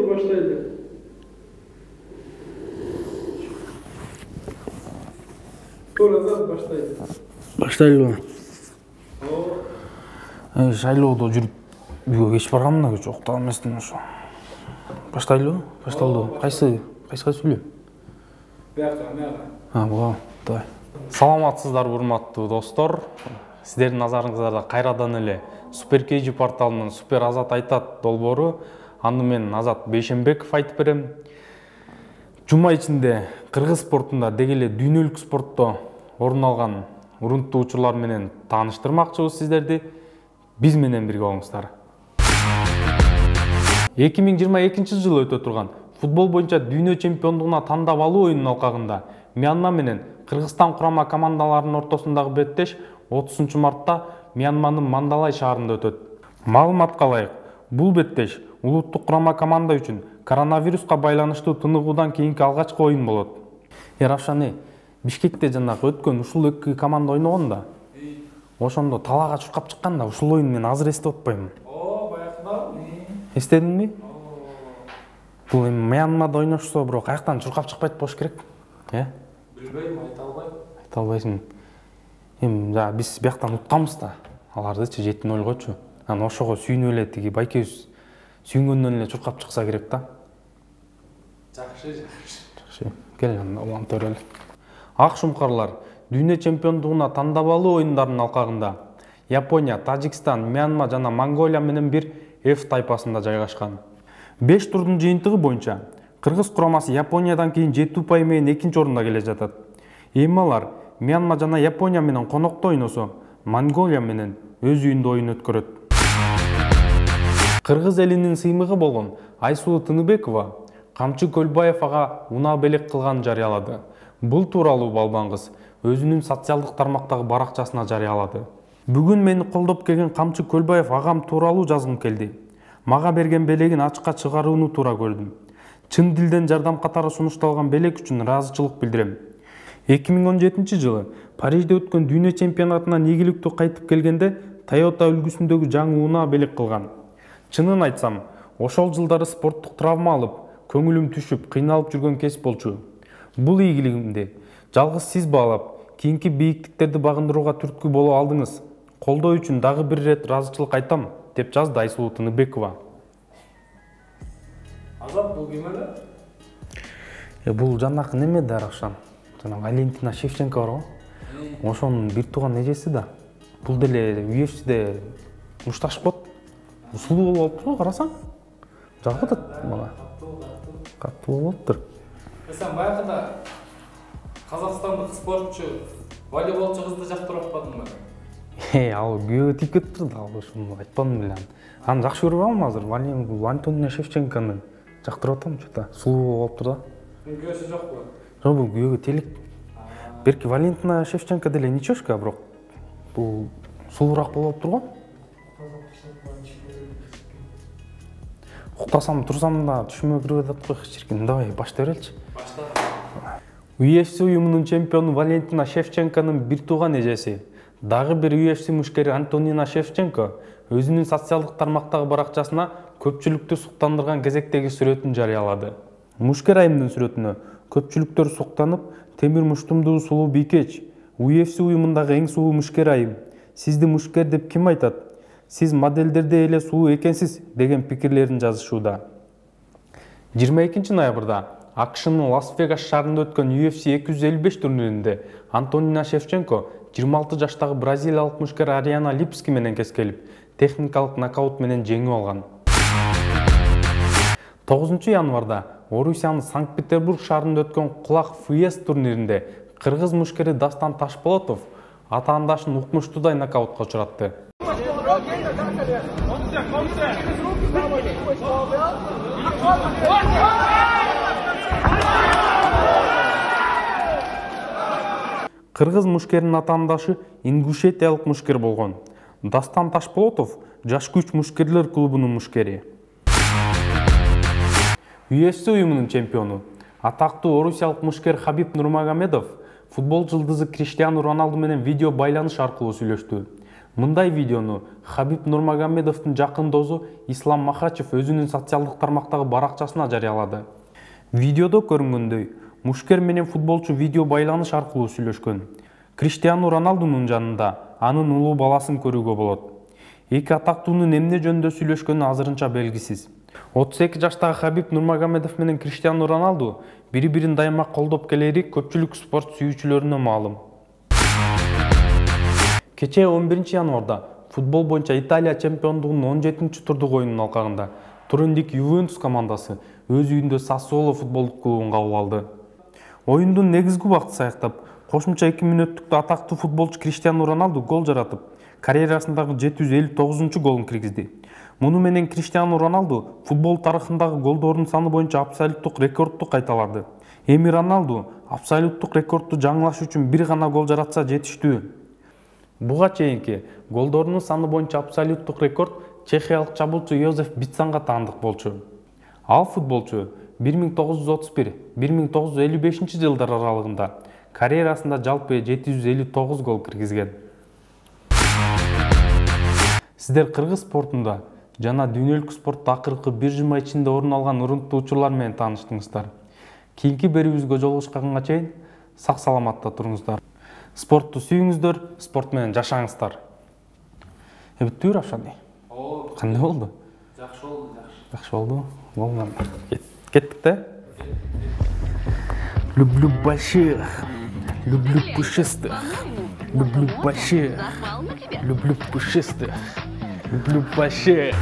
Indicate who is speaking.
Speaker 1: баштайлы. Торазат баштайлы.
Speaker 2: Баштайлы. Шайлоодо жүрүп үйгө кеч баргам да жоктаган эмесмин ошо. Баштайлы? Башталды. Кайсыга сүйлөйм?
Speaker 1: Бияка.
Speaker 2: Буга. Давай. Саламатсыздар, урматтуу достор. Сиздердин назарыңыздарда кайрадан эле Супер KG порталынын Супер Азат айтат долбоору. Аны мен Азат Бейшенбеков айтып берем. Жума ичинде кыргыз спортунда деги эле дүйнөлүк спортто орун алган урунттуу учурлар менен тааныштырмакчыбыз сиздерди. Биз менен бирге болуңуздар. 2022 жылы өтө турган футбол боюнча дүйнө чемпиондугуна тандап алуу оюнунун алкагында Мьянма менен Кыргызстан курама командаларынын ортосундагы беттеш 30 мартта Мьянманын Мандалай шаарында өтөт. Маалыматка ылайык, бул беттеш улуттук курама команда үчүн коронавируска байланыштуу тыныгуудан кийинки алгачкы оюн болот. Равшан, Бишкекте жанагы өткөн ушул эки команда ойногон да. Ошондо талаага чуркап чыкканда ушул оюн мен азыр эстеп атпайм.
Speaker 1: Баякында.
Speaker 2: Эстедиңби? Бул эми Мьянмада ойношсо бирок аяктан чуркап чыкпайт болуш керек.
Speaker 1: Билбейм, айта албайм.
Speaker 2: Айта албайсың. Эми биз бияктан утканбыз да. Алардычы 7-0-гочу. Анан ошого сүйүнүп эле тиги байкебиз сүйүнгөндөн эле чуркап чыкса керек да. Жакшы. Кел анда улам төрөлө. Ак шумкарлар дүйнө чемпиондугуна тандап алуу оюндарынын алкагында Япония, Тажикстан, Мьянма жана Монголия менен бир F тайпасында жайгашкан. 5 турдун жыйынтыгы боюнча Кыргыз курамасы Япониядан кийин 7 упай менен 2-нчи орунда келе жатат. Эми алар Мьянма жана Япония менен конокто ойносо, Монголия менен өз үйүндө оюн өткөрөт. Кыргыз элинин сыймыгы болгон Айсулуу Тыныбекова Камчы Көлбаев ага унаа белек кылганын жарыялады. Бул тууралуу балбан кыз өзүнүн социалдык тармактагы баракчасына жарыялады. Бүгүн мени колдоп келген Камчы Көлбаев агам тууралуу жазгым келди. Мага берген белегин ачыкка чыгарууну туура көрдүм. Чын дилден жардам катары сунушталган белек үчүн ыраазычылык билдирем. 2017 жылы Парижде өткөн дүйнө чемпионатынан ийгиликтүү кайтып келгенде Toyota үлгүсүндөгү жаңы унаа белек кылган. Чынын айтсам, ошол жылдары спорттук травма алып, көңүлүм түшүп, кыйналып жүргөн кез болчу. Бул ийгилигимди жалгыз сиз баалап, кийинки бийиктиктерди багындырууга түрткү боло алдыңыз. Колдоо үчүн дагы бир ирет ыраазычылык айтам, деп жазды Айсулуу Тыныбекова.
Speaker 1: Азат, бул ким эле?
Speaker 2: Бул жанакы неме да Равшан. Жана Валентина Шевченко бар го. Ошонун бир тууган эжеси да. Бул деле UFC'де мушташып болот. Сулуу болуп алыптыр го, карасаң. Жагып атат мага. Каттуу болуп атыптыр.
Speaker 1: Сен баягында Казакстандык спортчу, волейболчу кызды жактырып атпадыңбы?
Speaker 2: Ал күйөөгө тийип кетиптир да, ошону айтпадым беле. Аны жакшы көрүп алам азыр. Бул Антонина Шевченкону жактырып атам чөтө. Сулуу болуп алыптыр да.
Speaker 1: Күйөөсү жокпу?
Speaker 2: Жок, бул күйөөгө тейлик. Берки Валентина Шевченко деле ничешка, бирок бул сулуураак болуп алыптыр го. Уктасам, турсам да түшүмө кирип атат го чиркин. Давай баштай береличи.
Speaker 1: Башта.
Speaker 2: UFC уюмунун чемпиону Валентина Шевченконун бир тууган эжеси, дагы бир UFC мушкери Антонина Шевченко өзүнүн социалдык тармактагы баракчасына көпчүлүктү суктандырган кезектеги сүрөтүн жарыялады. Мушкер айымдын сүрөтүнө көпчүлүктөр суктанып, темир муштумдуу сулуу бийкеч, UFC уюмундагы эң сулуу мушкер айым, сизди мушкер деп ким айтат? Сиз модельдерде эле сулуу экенсиз деген пикирлерин жазышууда. 22 ноябрда АКШнын Лас-Вегас шаарында өткөн UFC 255 турниринде Антонина Шевченко 26 жаштагы бразилиялык мушкер Ариана Липски менен кескелип, техникалык нокаут менен жеңип алган. 9 январда Орусиянын Санкт-Петербург шаарында өткөн Кулак ФС турниринде кыргыз мушкери Дастан Ташполотов атаандашын укмуштуудай нокаутка учуратты. Кыргыз мушкеринин атаандашы ингушетиялык мушкер болгон. Дастан Ташполотов жаш күч мушкерлер клубунун мушкери. UFC уюмунун чемпиону, атактуу орусиялык мушкер Хабиб Нурмагомедов футбол жылдызы Криштиану Роналду менен видео байланыш аркылуу сүйлөштү. Мындай видеону Хабиб Нурмагомедовдун жакын досу Ислам Махачев өзүнүн социалдык тармактагы баракчасына жарыялады. Видеодо көрүнгөндөй, мушкер менен футболчу видео байланыш аркылуу сүйлөшкөн. Криштиану Роналдунун жанында анын улуу баласын көрүүгө болот. Эки атактуунун эмне жөнүндө сүйлөшкөнү азырынча белгисиз. 32 жаштагы Хабиб Нурмагомедов менен Криштиану Роналду бири-бирин дайыма колдоп келери көпчүлүк спорт сүйүүчүлөрүнө маалым. Кечээ 11 январда футбол боюнча Италия чемпиондугунун 17-турдук оюнунун алкагында Туриндик Ювентус командасы өз үйүндө Сассуоло футболдук клубун кабыл алды. Оюндун негизги убакыты аяктап, кошумча 2 мүнөттүктө атактуу футболчу Криштиану Роналду гол жаратып, карьерасындагы 759 голун киргизди. Муну менен Криштиану Роналду футбол тарыхындагы голдордун саны боюнча абсолюттук рекордду кайталады. Эми Роналду абсолюттук рекордду жаңылаш үчүн бир гана гол жаратса жетиштүү. Буга чейинки голдордун саны боюнча абсолюттук рекорд чехиялык чабуулчу Йозеф Бицанга таандык болчу. Ал футболчу 1931-1955 жылдар аралыгында карьерасында жалпы 759 гол киргизген. Сиздер кыргыз спортунда жана дүйнөлүк спортто акыркы 1 жыма ичинде орун алган урунттуу учурлар менен тааныштыңыздар. Кийинки берүүбүзгө жолугушканга чейин сак саламатта туруңуздар. Спортту сүйүңүздөр, спорт менен жашаңыздар. Бүттү Равшан. Кандай болду?
Speaker 1: Жакшы болду,
Speaker 2: Жакшы болду. Болгон. Кеттик да? Люблю больших, люблю пушистых, люблю больших, люблю пушистых, люблю больших.